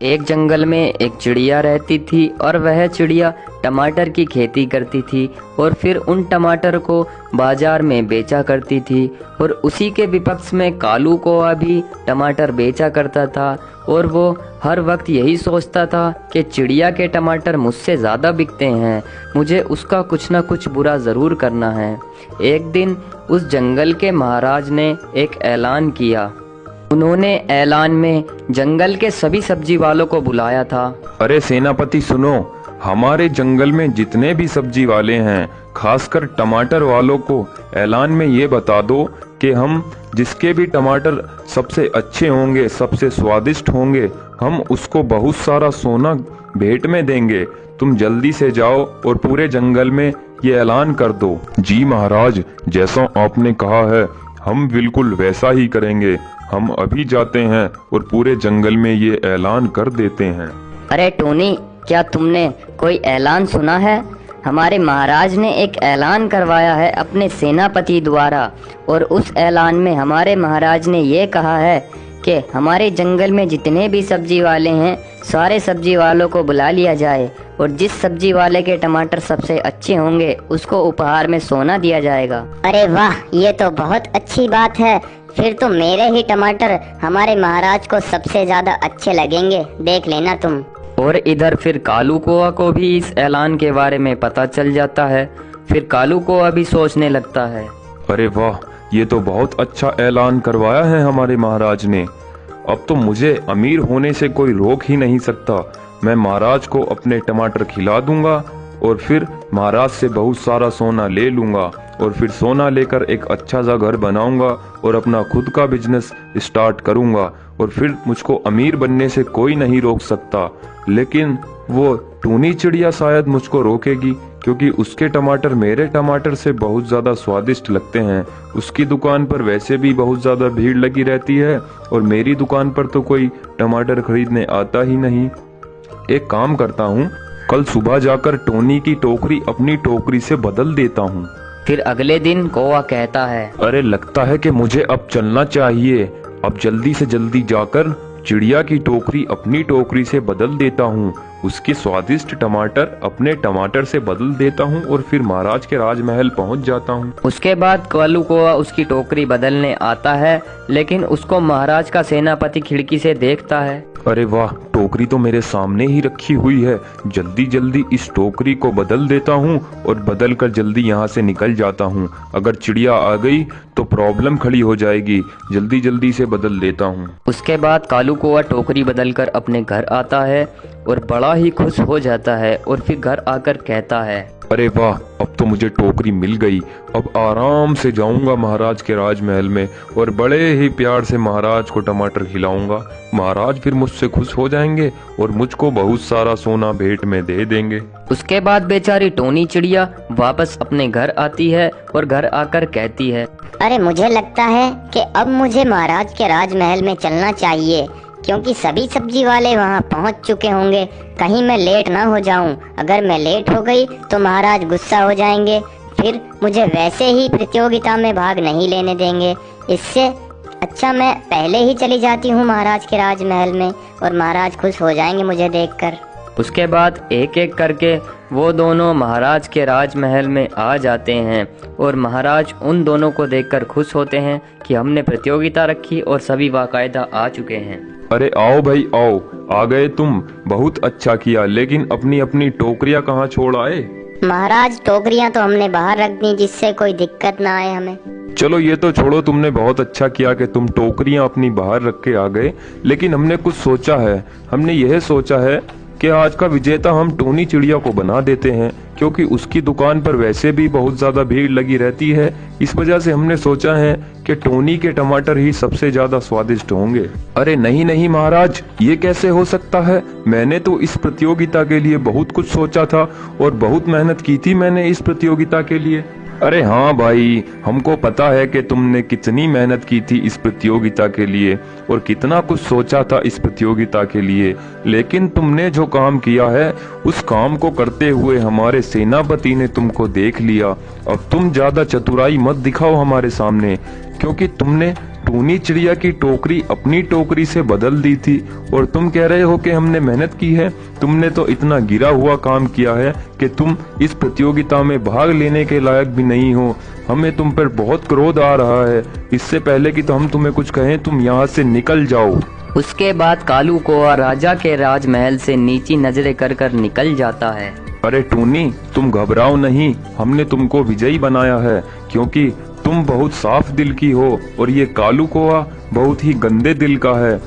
एक जंगल में एक चिड़िया रहती थी और वह चिड़िया टमाटर की खेती करती थी और फिर उन टमाटर को बाजार में बेचा करती थी। और उसी के विपक्ष में कालू कौआ भी टमाटर बेचा करता था और वो हर वक्त यही सोचता था कि चिड़िया के टमाटर मुझसे ज़्यादा बिकते हैं, मुझे उसका कुछ ना कुछ बुरा ज़रूर करना है। एक दिन उस जंगल के महाराज ने एक ऐलान किया। उन्होंने ऐलान में जंगल के सभी सब्जी वालों को बुलाया था। अरे सेनापति सुनो, हमारे जंगल में जितने भी सब्जी वाले हैं, खासकर टमाटर वालों को ऐलान में ये बता दो कि हम जिसके भी टमाटर सबसे अच्छे होंगे, सबसे स्वादिष्ट होंगे, हम उसको बहुत सारा सोना भेंट में देंगे। तुम जल्दी से जाओ और पूरे जंगल में ये ऐलान कर दो। जी महाराज, जैसा आपने कहा है हम बिल्कुल वैसा ही करेंगे। हम अभी जाते हैं और पूरे जंगल में ये ऐलान कर देते हैं। अरे टोनी, क्या तुमने कोई ऐलान सुना है? हमारे महाराज ने एक ऐलान करवाया है अपने सेनापति द्वारा, और उस ऐलान में हमारे महाराज ने ये कहा है कि हमारे जंगल में जितने भी सब्जी वाले हैं, सारे सब्जी वालों को बुला लिया जाए और जिस सब्जी वाले के टमाटर सबसे अच्छे होंगे उसको उपहार में सोना दिया जाएगा। अरे वाह, ये तो बहुत अच्छी बात है। फिर तो मेरे ही टमाटर हमारे महाराज को सबसे ज्यादा अच्छे लगेंगे, देख लेना तुम। और इधर फिर कालू कौआ को भी इस ऐलान के बारे में पता चल जाता है। फिर कालू कौआ भी सोचने लगता है, अरे वाह, ये तो बहुत अच्छा ऐलान करवाया है हमारे महाराज ने। अब तो मुझे अमीर होने से कोई रोक ही नहीं सकता। मैं महाराज को अपने टमाटर खिला दूंगा और फिर महाराज से बहुत सारा सोना ले लूंगा और फिर सोना लेकर एक अच्छा सा घर बनाऊंगा और अपना खुद का बिजनेस स्टार्ट करूंगा और फिर मुझको अमीर बनने से कोई नहीं रोक सकता। लेकिन वो टूनी चिड़िया शायद मुझको रोकेगी, क्योंकि उसके टमाटर मेरे टमाटर से बहुत ज़्यादा स्वादिष्ट लगते हैं। उसकी दुकान पर वैसे भी बहुत ज़्यादा भीड़ लगी रहती है और मेरी दुकान पर तो कोई टमाटर खरीदने आता ही नहीं। एक काम करता हूँ, कल सुबह जाकर टोनी की टोकरी अपनी टोकरी से बदल देता हूँ। फिर अगले दिन कौआ कहता है, अरे लगता है कि मुझे अब चलना चाहिए। अब जल्दी से जल्दी जाकर चिड़िया की टोकरी अपनी टोकरी से बदल देता हूँ, उसके स्वादिष्ट टमाटर अपने टमाटर से बदल देता हूँ और फिर महाराज के राजमहल पहुँच जाता हूँ। उसके बाद कालू कौआ उसकी टोकरी बदलने आता है, लेकिन उसको महाराज का सेनापति खिड़की से देखता है। अरे वाह, टोकरी तो मेरे सामने ही रखी हुई है। जल्दी जल्दी इस टोकरी को बदल देता हूँ और बदल कर जल्दी यहाँ से निकल जाता हूँ। अगर चिड़िया आ गई तो प्रॉब्लम खड़ी हो जाएगी। जल्दी जल्दी से बदल देता हूँ। उसके बाद कालू कौआ टोकरी बदलकर अपने घर आता है और बड़ा ही खुश हो जाता है और फिर घर आकर कहता है, अरे वाह, अब तो मुझे टोकरी मिल गई। अब आराम से जाऊंगा महाराज के राजमहल में और बड़े ही प्यार से महाराज को टमाटर खिलाऊंगा। महाराज फिर मुझसे खुश हो जाएंगे और मुझको बहुत सारा सोना भेंट में दे देंगे। उसके बाद बेचारी टोनी चिड़िया वापस अपने घर आती है और घर आकर कहती है, अरे मुझे लगता है कि अब मुझे महाराज के राजमहल में चलना चाहिए, क्योंकि सभी सब्जी वाले वहां पहुंच चुके होंगे। कहीं मैं लेट ना हो जाऊं। अगर मैं लेट हो गई तो महाराज गुस्सा हो जाएंगे, फिर मुझे वैसे ही प्रतियोगिता में भाग नहीं लेने देंगे। इससे अच्छा मैं पहले ही चली जाती हूं महाराज के राजमहल में और महाराज खुश हो जाएंगे मुझे देखकर। उसके बाद एक एक करके वो दोनों महाराज के राजमहल में आ जाते हैं और महाराज उन दोनों को देखकर खुश होते हैं कि हमने प्रतियोगिता रखी और सभी बाकायदा आ चुके हैं। अरे आओ भाई आओ, आ गए तुम, बहुत अच्छा किया। लेकिन अपनी अपनी टोकरियां कहाँ छोड़ आए? महाराज, टोकरियां तो हमने बाहर रख दी जिससे कोई दिक्कत ना आए हमें। चलो ये तो छोड़ो, तुमने बहुत अच्छा किया कि तुम टोकरियां अपनी बाहर रख के आ गए। लेकिन हमने कुछ सोचा है। हमने यह सोचा है कि आज का विजेता हम टोनी चिड़िया को बना देते हैं, क्योंकि उसकी दुकान पर वैसे भी बहुत ज्यादा भीड़ लगी रहती है। इस वजह से हमने सोचा है कि टोनी के टमाटर ही सबसे ज्यादा स्वादिष्ट होंगे। अरे नहीं नहीं महाराज, ये कैसे हो सकता है? मैंने तो इस प्रतियोगिता के लिए बहुत कुछ सोचा था और बहुत मेहनत की थी मैंने इस प्रतियोगिता के लिए। अरे हाँ भाई, हमको पता है कि तुमने कितनी मेहनत की थी इस प्रतियोगिता के लिए और कितना कुछ सोचा था इस प्रतियोगिता के लिए। लेकिन तुमने जो काम किया है उस काम को करते हुए हमारे सेनापति ने तुमको देख लिया। अब तुम ज्यादा चतुराई मत दिखाओ हमारे सामने। क्योंकि तुमने टूनी चिड़िया की टोकरी अपनी टोकरी से बदल दी थी और तुम कह रहे हो कि हमने मेहनत की है। तुमने तो इतना गिरा हुआ काम किया है कि तुम इस प्रतियोगिता में भाग लेने के लायक भी नहीं हो। हमें तुम पर बहुत क्रोध आ रहा है। इससे पहले कि तो हम तुम्हें कुछ कहें, तुम यहाँ से निकल जाओ। उसके बाद कालू कौआ राजा के राजमहल से नीची नजरें कर कर निकल जाता है। अरे टूनी, तुम घबराओ नहीं, हमने तुमको विजयी बनाया है क्योंकि तुम बहुत साफ दिल की हो और ये कालू कौआ बहुत ही गंदे दिल का है।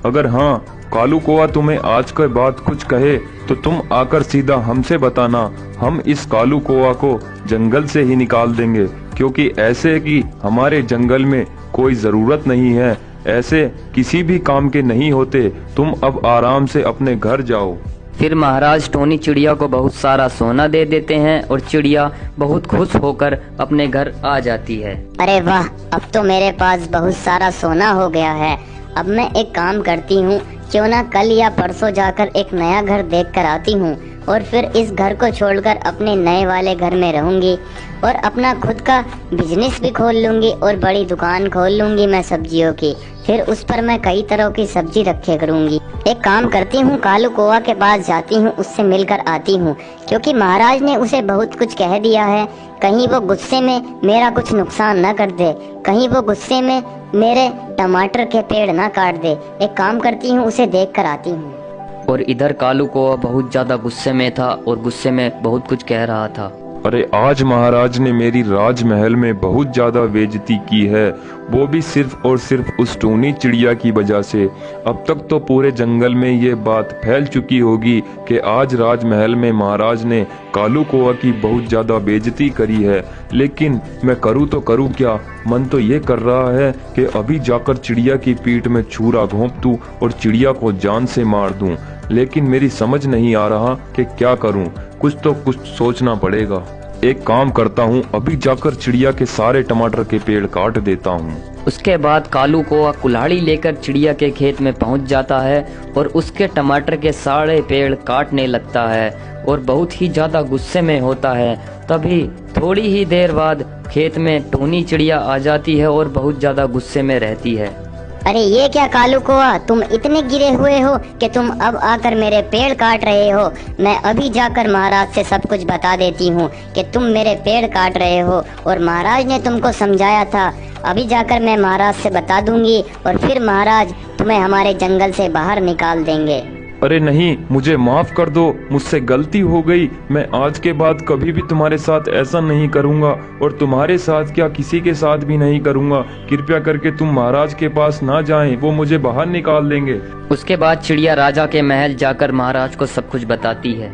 अगर हाँ, कालू कौआ तुम्हें आज के बाद कुछ कहे तो तुम आकर सीधा हमसे बताना। हम इस कालू कौआ को जंगल से ही निकाल देंगे, क्योंकि ऐसे की हमारे जंगल में कोई जरूरत नहीं है। ऐसे किसी भी काम के नहीं होते। तुम अब आराम से अपने घर जाओ। फिर महाराज टोनी चिड़िया को बहुत सारा सोना दे देते हैं और चिड़िया बहुत खुश होकर अपने घर आ जाती है। अरे वाह, अब तो मेरे पास बहुत सारा सोना हो गया है। अब मैं एक काम करती हूँ, क्यों ना कल या परसों जाकर एक नया घर देख कर आती हूँ और फिर इस घर को छोड़कर अपने नए वाले घर में रहूंगी और अपना खुद का बिजनेस भी खोल लूंगी और बड़ी दुकान खोल लूंगी मैं सब्जियों की। फिर उस पर मैं कई तरह की सब्जी रखे करूंगी। एक काम करती हूँ, कालू कौआ के पास जाती हूँ, उससे मिलकर आती हूँ, क्योंकि महाराज ने उसे बहुत कुछ कह दिया है। कहीं वो गुस्से में मेरा कुछ नुकसान न कर दे, कहीं वो गुस्से में मेरे टमाटर के पेड़ ना काट दे। एक काम करती हूँ, उसे देख कर आती हूँ। और इधर कालू कौआ बहुत ज्यादा गुस्से में था और गुस्से में बहुत कुछ कह रहा था। अरे आज महाराज ने मेरी राजमहल में बहुत ज्यादा बेइज्जती की है, वो भी सिर्फ और सिर्फ उस टूनी चिड़िया की वजह से। अब तक तो पूरे जंगल में ये बात फैल चुकी होगी कि आज राजमहल में महाराज ने कालू कौआ की बहुत ज्यादा बेइज्जती करी है। लेकिन मैं करूँ तो करूँ क्या? मन तो ये कर रहा है कि अभी जाकर चिड़िया की पीठ में छुरा घोंप दूं और चिड़िया को जान से मार दूं। लेकिन मेरी समझ नहीं आ रहा कि क्या करूं। कुछ सोचना पड़ेगा। एक काम करता हूं, अभी जाकर चिड़िया के सारे टमाटर के पेड़ काट देता हूं। उसके बाद कालू कौआ कुल्हाड़ी लेकर चिड़िया के खेत में पहुंच जाता है और उसके टमाटर के सारे पेड़ काटने लगता है और बहुत ही ज्यादा गुस्से में होता है। तभी थोड़ी ही देर बाद खेत में टोनी चिड़िया आ जाती है और बहुत ज्यादा गुस्से में रहती है। अरे ये क्या कालू कौआ, तुम इतने गिरे हुए हो कि तुम अब आकर मेरे पेड़ काट रहे हो। मैं अभी जाकर महाराज से सब कुछ बता देती हूँ कि तुम मेरे पेड़ काट रहे हो और महाराज ने तुमको समझाया था। अभी जाकर मैं महाराज से बता दूंगी और फिर महाराज तुम्हें हमारे जंगल से बाहर निकाल देंगे। अरे नहीं, मुझे माफ कर दो, मुझसे गलती हो गई। मैं आज के बाद कभी भी तुम्हारे साथ ऐसा नहीं करूंगा और तुम्हारे साथ क्या किसी के साथ भी नहीं करूंगा। कृपया करके तुम महाराज के पास ना जाएं, वो मुझे बाहर निकाल देंगे। उसके बाद चिड़िया राजा के महल जाकर महाराज को सब कुछ बताती है।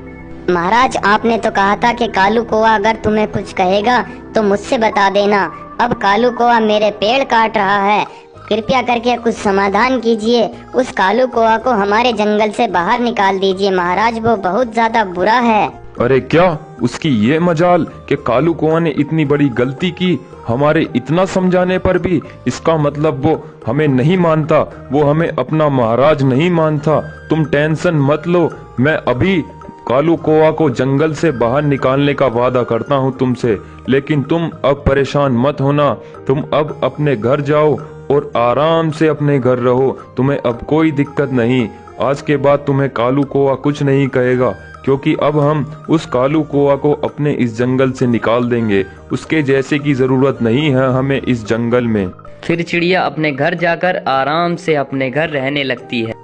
महाराज, आपने तो कहा था कि कालू कौआ अगर तुम्हें कुछ कहेगा तो मुझसे बता देना। अब कालू कौआ मेरे पेड़ काट रहा है, कृपया करके कुछ समाधान कीजिए। उस कालू कौआ को हमारे जंगल से बाहर निकाल दीजिए महाराज, वो बहुत ज्यादा बुरा है। अरे क्या उसकी ये मजाल कि कालू कौआ ने इतनी बड़ी गलती की हमारे इतना समझाने पर भी? इसका मतलब वो हमें नहीं मानता, वो हमें अपना महाराज नहीं मानता। तुम टेंशन मत लो, मैं अभी कालू कौआ को जंगल से बाहर निकालने का वादा करता हूँ तुमसे। लेकिन तुम अब परेशान मत होना, तुम अब अपने घर जाओ और आराम से अपने घर रहो। तुम्हें अब कोई दिक्कत नहीं। आज के बाद तुम्हें कालू कौआ कुछ नहीं कहेगा, क्योंकि अब हम उस कालू कौआ को अपने इस जंगल से निकाल देंगे। उसके जैसे की जरूरत नहीं है हमें इस जंगल में। फिर चिड़िया अपने घर जाकर आराम से अपने घर रहने लगती है।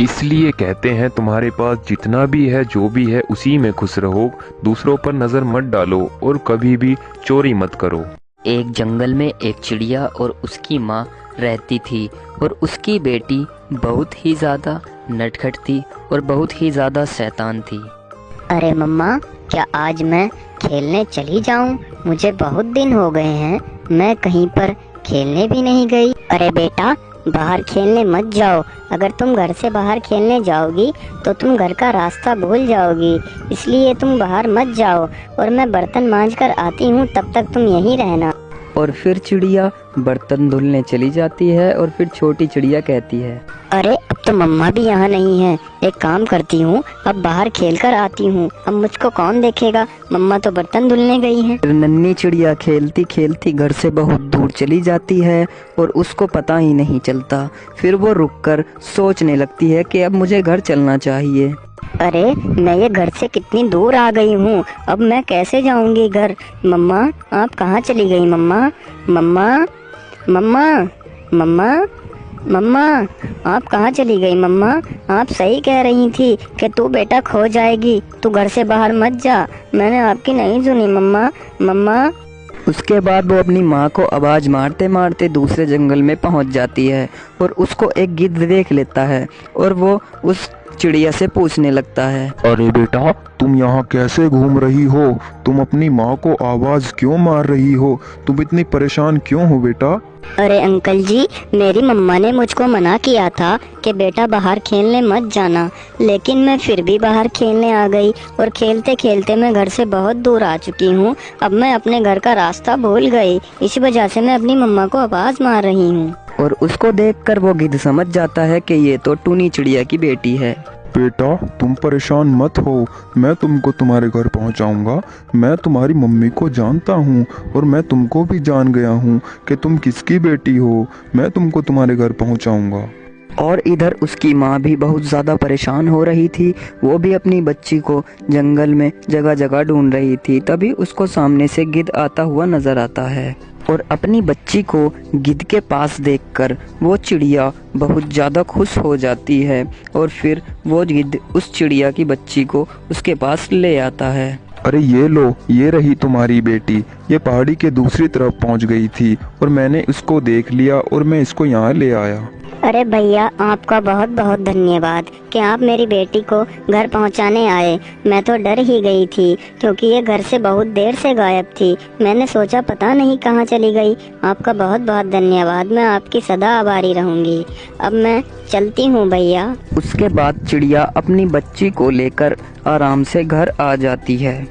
इसलिए कहते हैं तुम्हारे पास जितना भी है, जो भी है, उसी में खुश रहो। दूसरों पर नजर मत डालो और कभी भी चोरी मत करो। एक जंगल में एक चिड़िया और उसकी माँ रहती थी और उसकी बेटी बहुत ही ज्यादा नटखट थी और बहुत ही ज्यादा शैतान थी। अरे मम्मा, क्या आज मैं खेलने चली जाऊं? मुझे बहुत दिन हो गए हैं, मैं कहीं पर खेलने भी नहीं गई। अरे बेटा, बाहर खेलने मत जाओ। अगर तुम घर से बाहर खेलने जाओगी तो तुम घर का रास्ता भूल जाओगी, इसलिए तुम बाहर मत जाओ। और मैं बर्तन मांज कर आती हूँ, तब तक तुम यहीं रहना। और फिर चिड़िया बर्तन धुलने चली जाती है और फिर छोटी चिड़िया कहती है, अरे अब तो मम्मा भी यहाँ नहीं है। एक काम करती हूँ, अब बाहर खेल कर आती हूँ। अब मुझको कौन देखेगा, मम्मा तो बर्तन धुलने गई हैं। फिर नन्ही चिड़िया खेलती खेलती घर से बहुत दूर चली जाती है और उसको पता ही नहीं चलता। फिर वो रुककर सोचने लगती है कि अब मुझे घर चलना चाहिए। अरे मैं ये घर से कितनी दूर आ गई हूँ, अब मैं कैसे जाऊँगी घर। मम्मा आप कहाँ चली गई मम्मा? मम्मा मम्मा मम्मा मम्मा आप कहाँ चली गई मम्मा? आप सही कह रही थी कि तू बेटा खो जाएगी, तू घर से बाहर मत जा। मैंने आपकी नहीं सुनी मम्मा। मम्मा उसके बाद वो अपनी माँ को आवाज़ मारते मारते दूसरे जंगल में पहुँच जाती है और उसको एक गिद्ध देख लेता है और वो उस चिड़िया से पूछने लगता है, अरे बेटा, तुम यहाँ कैसे घूम रही हो? तुम अपनी माँ को आवाज क्यों मार रही हो? तुम इतनी परेशान क्यों हो बेटा? अरे अंकल जी, मेरी मम्मा ने मुझको मना किया था कि बेटा बाहर खेलने मत जाना, लेकिन मैं फिर भी बाहर खेलने आ गई और खेलते खेलते मैं घर से बहुत दूर आ चुकी हूँ। अब मैं अपने घर का रास्ता भूल गई, इस वजह से मैं अपनी मम्मा को आवाज मार रही हूँ। और उसको देखकर वो गिद्ध समझ जाता है कि ये तो टूनी चिड़िया की बेटी है। बेटा तुम परेशान मत हो, मैं तुमको तुम्हारे घर पहुंचाऊंगा। मैं तुम्हारी मम्मी को जानता हूँ और मैं तुमको भी जान गया हूँ कि तुम किसकी बेटी हो। मैं तुमको तुम्हारे घर पहुंचाऊंगा। और इधर उसकी माँ भी बहुत ज़्यादा परेशान हो रही थी। वो भी अपनी बच्ची को जंगल में जगह जगह ढूंढ रही थी। तभी उसको सामने से गिद्ध आता हुआ नजर आता है और अपनी बच्ची को गिद्ध के पास देखकर वो चिड़िया बहुत ज़्यादा खुश हो जाती है और फिर वो गिद्ध उस चिड़िया की बच्ची को उसके पास ले आता है। अरे ये लो, ये रही तुम्हारी बेटी। ये पहाड़ी के दूसरी तरफ पहुंच गई थी और मैंने इसको देख लिया और मैं इसको यहाँ ले आया। अरे भैया, आपका बहुत बहुत धन्यवाद कि आप मेरी बेटी को घर पहुंचाने आए। मैं तो डर ही गई थी क्योंकि ये घर से बहुत देर से गायब थी। मैंने सोचा पता नहीं कहाँ चली गई। आपका बहुत बहुत धन्यवाद, मैं आपकी सदा आभारी रहूंगी। अब मैं चलती हूँ भैया। उसके बाद चिड़िया अपनी बच्ची को लेकर आराम से घर आ जाती है।